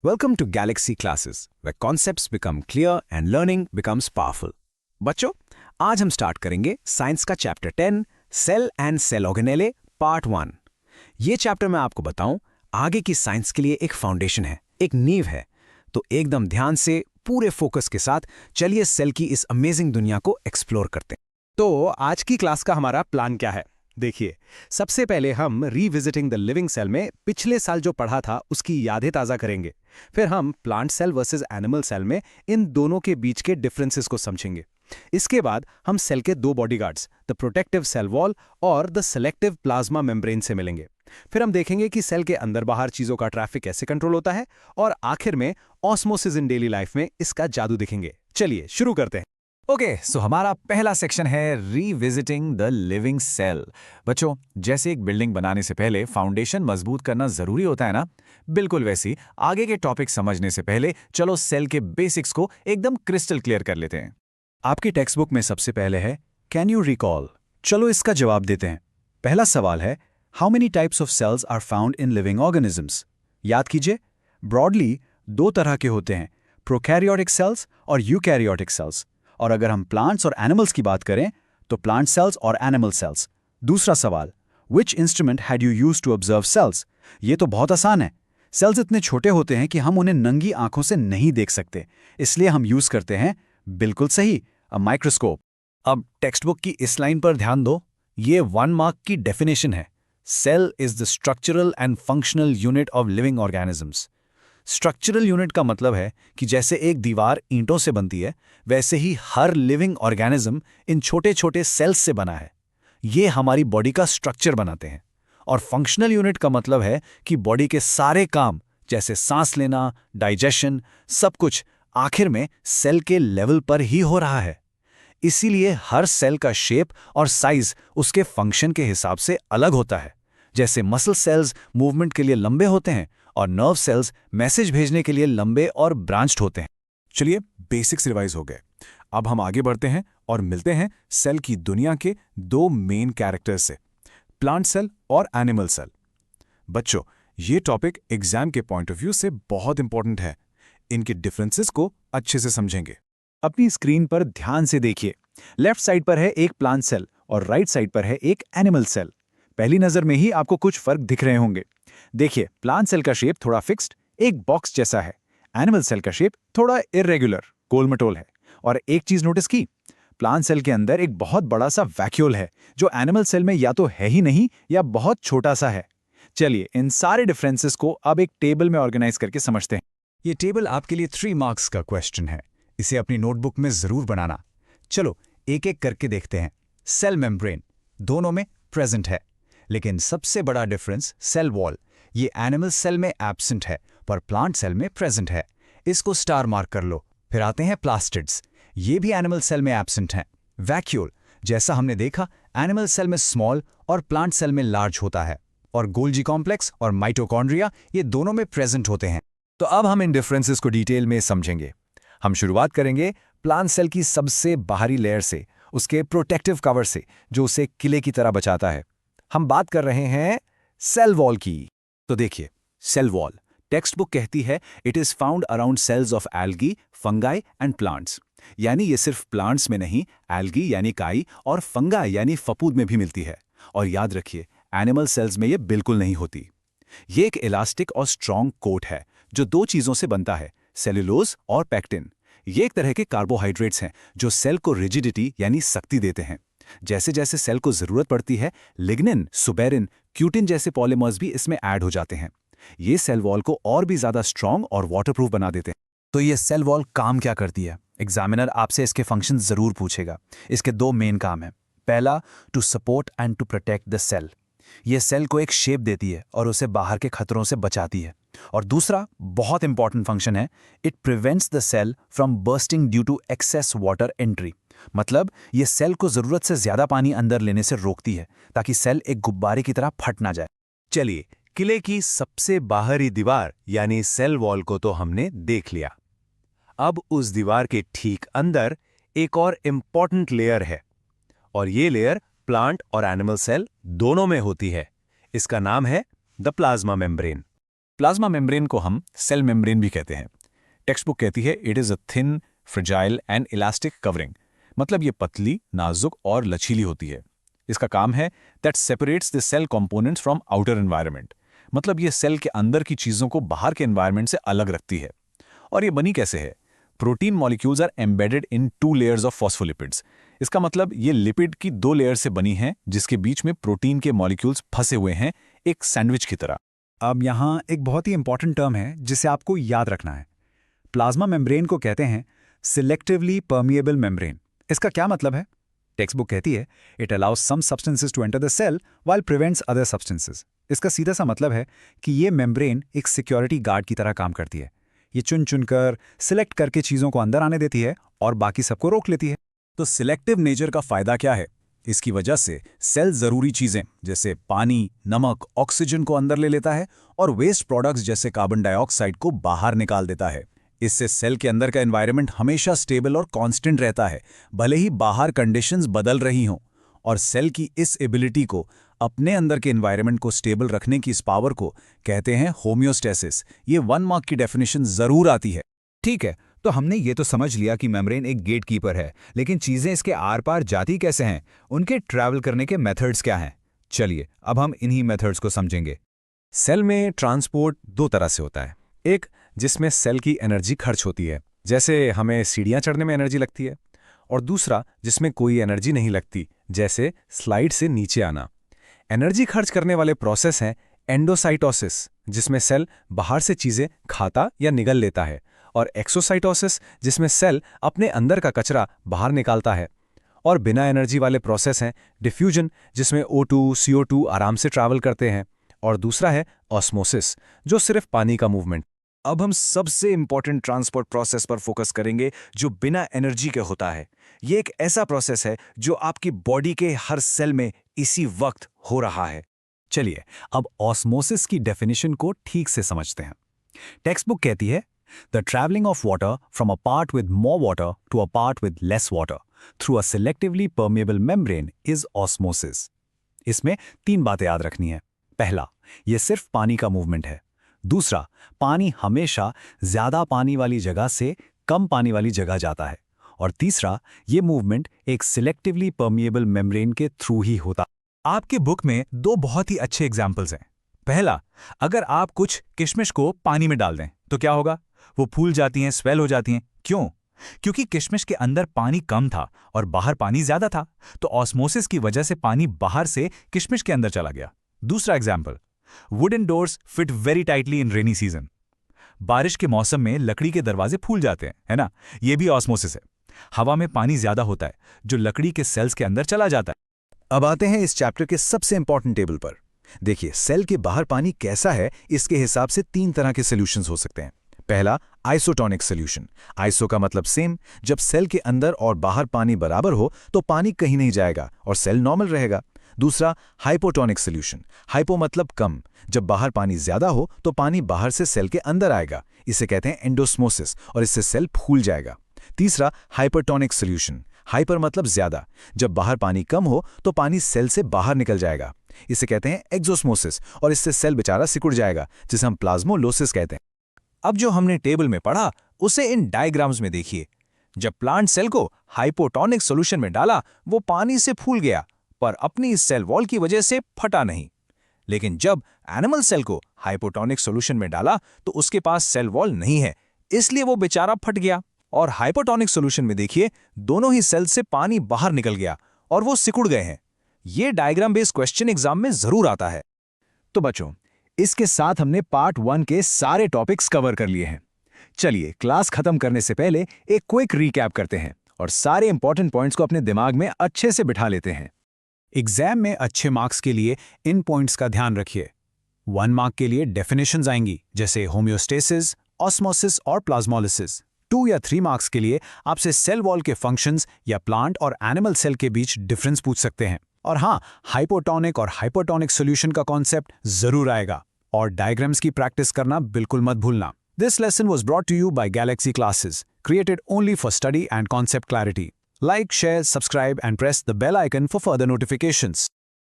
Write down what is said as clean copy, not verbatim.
Welcome to Galaxy Classes, where concepts become clear and learning becomes powerful. बच्चों, आज हम start करेंगे science का chapter 10, cell and cell organelle part 1। ये chapter मैं आपको बताऊं, आगे की साइंस के लिए एक फाउंडेशन है, एक नींव है। तो एकदम ध्यान से, पूरे फोकस के साथ चलिए सेल की इस अमेजिंग दुनिया को एक्सप्लोर करते हैं। तो आज की क्लास का हमारा प्लान क्या है? देखिए, सबसे पहले हम रीविजिटिंग द लिविंग सेल में पिछले साल जो पढ़ा था उसकी यादें ताज़ा करेंगे। फिर हम plant cell versus animal cell में इन दोनों के बीच के डिफरेंसेस को समझेंगे। इसके बाद हम सेल के दो bodyguards, the protective cell wall और द सेलेक्टिव प्लाज्मा मेम्ब्रेन से मिलेंगे। फिर हम देखेंगे कि सेल के अंदर बाहर चीज़ों का ट्रैफिक कैसे कंट्रोल होता है, और आखिर में ऑस्मोसिस इन डेली लाइफ में इसका जादू दिखेंगे। चलिए शुरू करते हैं। ओके, सो हमारा पहला सेक्शन है रीविजिटिंग द लिविंग सेल। बच्चों, जैसे एक बिल्डिंग बनाने से पहले फाउंडेशन मजबूत करना जरूरी होता है ना, बिल्कुल वैसी आगे के टॉपिक समझने से पहले चलो सेल के बेसिक्स को एकदम क्रिस्टल क्लियर कर लेते हैं। आपकी टेक्स्ट बुक में सबसे पहले है कैन यू रिकॉल। चलो इसका जवाब देते हैं। पहला सवाल है how many types of cells are found in living organisms. याद कीजिए, ब्रॉडली दो तरह के होते हैं, प्रोकैरियोटिक सेल्स और यूकैरियोटिक सेल्स। और अगर हम प्लांट्स और एनिमल्स की बात करें तो प्लांट सेल्स और एनिमल सेल्स। दूसरा सवाल, which instrument had you use to observe cells. ये तो बहुत आसान है। सेल्स इतने छोटे होते हैं कि हम उन्हें नंगी आंखों से नहीं देख सकते, इसलिए हम यूज करते हैं, बिल्कुल सही, अ माइक्रोस्कोप। अब टेक्स्ट बुक की इस लाइन पर ध्यान दो, ये 1 मार्क की डेफिनेशन है। Cell is the structural and functional unit of living organisms. Structural unit का मतलब है कि जैसे एक दीवार ईंटों से बनती है, वैसे ही हर लिविंग ऑर्गेनिज्म इन छोटे छोटे सेल्स से बना है। ये हमारी बॉडी का स्ट्रक्चर बनाते हैं। और फंक्शनल यूनिट का मतलब है कि बॉडी के सारे काम, जैसे सांस लेना, डाइजेशन, सब कुछ आखिर में सेल के लेवल पर ही हो रहा है। इसीलिए हर सेल का शेप और साइज उसके फंक्शन के हिसाब से अलग होता है। जैसे मसल सेल्स मूवमेंट के लिए लंबे होते हैं और नर्व सेल्स मैसेज भेजने के लिए लंबे और ब्रांच्ड होते हैं। चलिए, बेसिक्स रिवाइज हो गए। अब हम आगे बढ़ते हैं और मिलते हैं सेल की दुनिया के दो मेन कैरेक्टर्स से, प्लांट सेल और एनिमल सेल। बच्चों, ये टॉपिक एग्जाम के पॉइंट ऑफ व्यू से बहुत इंपॉर्टेंट है। इनके डिफरेंसेस को अच्छे से समझेंगे। अपनी स्क्रीन पर ध्यान से देखिए। लेफ्ट साइड पर है एक प्लांट सेल और राइट साइड पर है एक एनिमल सेल। पहली नजर में ही आपको कुछ फर्क दिख रहे होंगे। देखिए, प्लांट सेल का शेप थोड़ा फिक्स्ड, एक बॉक्स जैसा है। एनिमल सेल का शेप थोड़ा इरेगुलर, गोल-मटोल है। और एक चीज नोटिस की, प्लांट सेल के अंदर एक बहुत बड़ा सा वैक्यूल है, जो एनिमल सेल में या तो है ही नहीं या बहुत छोटा सा है। चलिए, इन सारे डिफरेंसेस को अब एक टेबल में ऑर्गेनाइज करके समझते हैं। ये टेबल आपके लिए 3 मार्क्स का क्वेश्चन है। इसे अपनी नोटबुक में जरूर बनाना। चलो एक एक करके देखते हैं। सेल मेम्ब्रेन दोनों में प्रेजेंट है, लेकिन सबसे बड़ा डिफरेंस सेल वॉल। ये एनिमल सेल में एब्सेंट है पर प्लांट सेल में प्रेजेंट है। इसको स्टार मार्क कर लो। फिर आते हैं प्लास्टिड्स। ये भी एनिमल सेल में एब्सेंट हैं। वैक्यूल, जैसा हमने देखा, एनिमल सेल में स्मॉल और प्लांट सेल में लार्ज होता है। और गोल्जी कॉम्प्लेक्स और माइटोकॉन्ड्रिया ये दोनों में प्रेजेंट होते हैं। तो अब हम इन डिफरेंसेस को डिटेल में समझेंगे। हम शुरुआत करेंगे प्लांट सेल की सबसे बाहरी लेयर से, उसके प्रोटेक्टिव कवर से, जो उसे किले की तरह बचाता है। हम बात कर रहे हैं सेल वॉल की। तो देखिए, सेल वॉल टेक्स्ट बुक कहती है it is found around cells of algae, fungi and plants. यानी ये सिर्फ प्लांट्स में नहीं, एल्गी यानी काई और फंगाई यानी फफूद में भी मिलती है। और याद रखिए, एनिमल सेल्स में ये बिल्कुल नहीं होती। ये एक इलास्टिक और स्ट्रॉन्ग कोट है जो दो चीजों से बनता है, सेल्यूलोज और पैक्टिन। ये एक तरह के कार्बोहाइड्रेट्स हैं जो सेल को रिजिडिटी यानी शक्ति देते हैं। जैसे जैसे सेल को जरूरत पड़ती है, लिग्निन, सुबेरिन, क्यूटिन जैसे पॉलीमर्स भी इसमें ऐड हो जाते हैं। ये सेल वॉल को और भी ज्यादा स्ट्रॉन्ग और वाटरप्रूफ बना देते हैं। तो ये सेल वॉल काम क्या करती है? एग्जामिनर आपसे इसके फंक्शन जरूर पूछेगा। इसके दो मेन काम हैं। पहला, to support and to protect the cell. ये सेल को एक शेप देती है और उसे बाहर के खतरों से बचाती है। और दूसरा बहुत इंपॉर्टेंट फंक्शन है, it prevents the cell from bursting due to excess water entry. मतलब ये सेल को जरूरत से ज्यादा पानी अंदर लेने से रोकती है, ताकि सेल एक गुब्बारे की तरह फट ना जाए। चलिए, किले की सबसे बाहरी दीवार यानी सेल वॉल को तो हमने देख लिया। अब उस दीवार के ठीक अंदर एक और इंपॉर्टेंट लेयर है, और ये लेयर प्लांट और एनिमल सेल दोनों में होती है। इसका नाम है the plasma membrane. Plasma membrane को हम सेल मेम्ब्रेन भी कहते हैं। टेक्स्ट बुक कहती है it is a thin, fragile and elastic covering, मतलब ये पतली, नाजुक और लचीली होती है। इसका काम है that separates the cell components from outer environment, मतलब ये सेल के अंदर की चीज़ों को बाहर के एनवायरनमेंट से अलग रखती है। और ये बनी कैसे है? Protein molecules are embedded in 2 layers of phospholipids. इसका मतलब ये लिपिड की 2 लेयर से बनी है जिसके बीच में प्रोटीन के मॉलिक्यूल्स फंसे हुए हैं, एक सैंडविच की तरह। अब यहाँ एक बहुत ही इंपॉर्टेंट टर्म है जिसे आपको याद रखना है। प्लाज्मा मेम्ब्रेन को कहते हैं सिलेक्टिवली परमिएबल मेम्ब्रेन। इसका क्या मतलब है? टेक्स्ट बुक कहती है it allows some substances to enter the cell while prevents other substances. इसका सीधा सा मतलब है कि ये मेम्ब्रेन एक सिक्योरिटी गार्ड की तरह काम करती है। ये चुन चुनकर सिलेक्ट करके चीज़ों को अंदर आने देती है और बाकी सबको रोक लेती है। तो सिलेक्टिव नेचर का फायदा क्या है? इसकी वजह से सेल जरूरी चीजें जैसे पानी, नमक, ऑक्सीजन को अंदर ले लेता है और वेस्ट प्रोडक्ट्स जैसे कार्बन डाइऑक्साइड को बाहर निकाल देता है। इससे सेल के अंदर का एनवायरनमेंट हमेशा स्टेबल और कांस्टेंट रहता है, भले ही बाहर कंडीशंस बदल रही हों। और सेल की इस एबिलिटी को, अपने अंदर के एनवायरनमेंट को स्टेबल रखने की इस पावर को कहते हैं होम्योस्टेसिस। ये 1 मार्क की डेफिनेशन जरूर आती है। ठीक है, तो हमने ये तो समझ लिया कि मेम्ब्रेन एक गेटकीपर है, लेकिन चीजें इसके आर पार जाती कैसे हैं? उनके ट्रैवल करने के मेथड्स क्या हैं? चलिए अब हम इन्हीं मेथड्स को समझेंगे। सेल में ट्रांसपोर्ट 2 तरह से होता है। एक जिसमें सेल की एनर्जी खर्च होती है, जैसे हमें सीढ़ियां चढ़ने में एनर्जी लगती है, और दूसरा जिसमें कोई एनर्जी नहीं लगती, जैसे स्लाइड से नीचे आना। एनर्जी खर्च करने वाले प्रोसेस हैं एंडोसाइटोसिस, जिसमें सेल बाहर से चीजें खाता या निगल लेता है, और एक्सोसाइटोसिस, जिसमें सेल अपने अंदर का कचरा बाहर निकालता है। और बिना एनर्जी वाले प्रोसेस हैं डिफ्यूजन, जिसमें O2, CO2 आराम से ट्रैवल करते हैं, और दूसरा है ऑस्मोसिस, जो सिर्फ पानी का मूवमेंट। अब हम सबसे इंपॉर्टेंट ट्रांसपोर्ट प्रोसेस पर फोकस करेंगे जो बिना एनर्जी के होता है। ये एक ऐसा प्रोसेस है जो आपकी बॉडी के हर सेल में इसी वक्त हो रहा है। चलिए अब ऑस्मोसिस की डेफिनेशन को ठीक से समझते हैं। टेक्स्ट बुक कहती है the travelling of water from a part with more water to a part with less water through a selectively permeable membrane is osmosis. इसमें 3 बातें याद रखनी है। पहला, यह सिर्फ पानी का मूवमेंट है। दूसरा, पानी हमेशा ज्यादा पानी वाली जगह से कम पानी वाली जगह जाता है। और तीसरा, ये मूवमेंट एक सिलेक्टिवली परमिएबल मेम्ब्रेन के थ्रू ही होता। आपके बुक में 2 बहुत ही अच्छे एग्जाम्पल्स हैं। पहला, अगर आप कुछ किशमिश को पानी में डाल दें तो क्या होगा? वो फूल जाती हैं, स्वेल हो जाती हैं। क्यों? क्योंकि किशमिश के अंदर पानी कम था और बाहर पानी ज्यादा था, तो ऑस्मोसिस की वजह से पानी बाहर से किशमिश के अंदर चला गया। दूसरा example, wooden doors fit very tightly in rainy season. बारिश के मौसम में लकड़ी के दरवाजे फूल जाते हैं, है ना? ये भी ऑस्मोसिस है। हवा में पानी ज्यादा होता है जो लकड़ी के सेल्स के अंदर चला जाता है। अब आते हैं इस चैप्टर के सबसे इंपॉर्टेंट टेबल पर। देखिए, सेल के बाहर पानी कैसा है, इसके हिसाब से 3 तरह के सॉल्यूशंस हो सकते हैं। पहला, आइसोटोनिक सॉल्यूशन। आइसो का मतलब सेम। जब सेल के अंदर और बाहर पानी बराबर हो तो पानी कहीं नहीं जाएगा और सेल नॉर्मल रहेगा। दूसरा, हाइपोटोनिक सॉल्यूशन। हाइपो मतलब कम। जब बाहर पानी ज्यादा हो तो पानी बाहर से सेल के अंदर आएगा, इसे कहते हैं एंडोस्मोसिस, और इससे सेल फूल जाएगा। तीसरा, हाइपरटोनिक सॉल्यूशन। हाइपर मतलब ज्यादा। जब बाहर पानी कम हो तो पानी सेल से बाहर निकल जाएगा, इसे कहते हैं एक्सोस्मोसिस, और इससे सेल बेचारा सिकुड़ जाएगा, जिसे हम प्लाज्मोलोसिस कहते हैं। अब जो हमने टेबल में पढ़ा उसे इन डायग्राम्स में देखिए। जब प्लांट सेल को हाइपोटोनिक सॉल्यूशन में डाला, वो पानी से फूल गया, पर अपनी इस सेल वॉल की वजह से फटा नहीं। लेकिन जब एनिमल सेल को हाइपोटोनिक सॉल्यूशन में डाला तो उसके पास सेल वॉल नहीं है, इसलिए वो बेचारा फट गया। और हाइपोटोनिक सॉल्यूशन में देखिए, दोनों ही सेल से पानी बाहर निकल गया और वो सिकुड़ गए हैं। ये डायग्राम बेस्ड क्वेश्चन एग्जाम में जरूर आता है। तो बच्चों, इसके साथ हमने पार्ट 1 के सारे टॉपिक्स कवर कर लिए हैं। चलिए क्लास खत्म करने से पहले एक क्विक रिकैप करते हैं और सारे इंपॉर्टेंट पॉइंट्स को अपने दिमाग में अच्छे से बिठा लेते हैं। एग्जाम में अच्छे मार्क्स के लिए इन पॉइंट्स का ध्यान रखिए। 1 मार्क के लिए डेफिनेशंस आएंगी, जैसे होम्योस्टेसिस, ऑस्मोसिस और प्लाज्मोलिसिस। 2 या 3 मार्क्स के लिए आपसे सेल वॉल के फंक्शंस या प्लांट और एनिमल सेल के बीच डिफरेंस पूछ सकते हैं। और हाँ, हाइपोटोनिक और हाइपोटोनिक सॉल्यूशन का कॉन्सेप्ट जरूर आएगा। और डायग्राम्स की प्रैक्टिस करना बिल्कुल मत भूलना। This lesson was brought to you by Galaxy Classes, created only for study and concept clarity. Like, share, subscribe and press the bell icon for further notifications.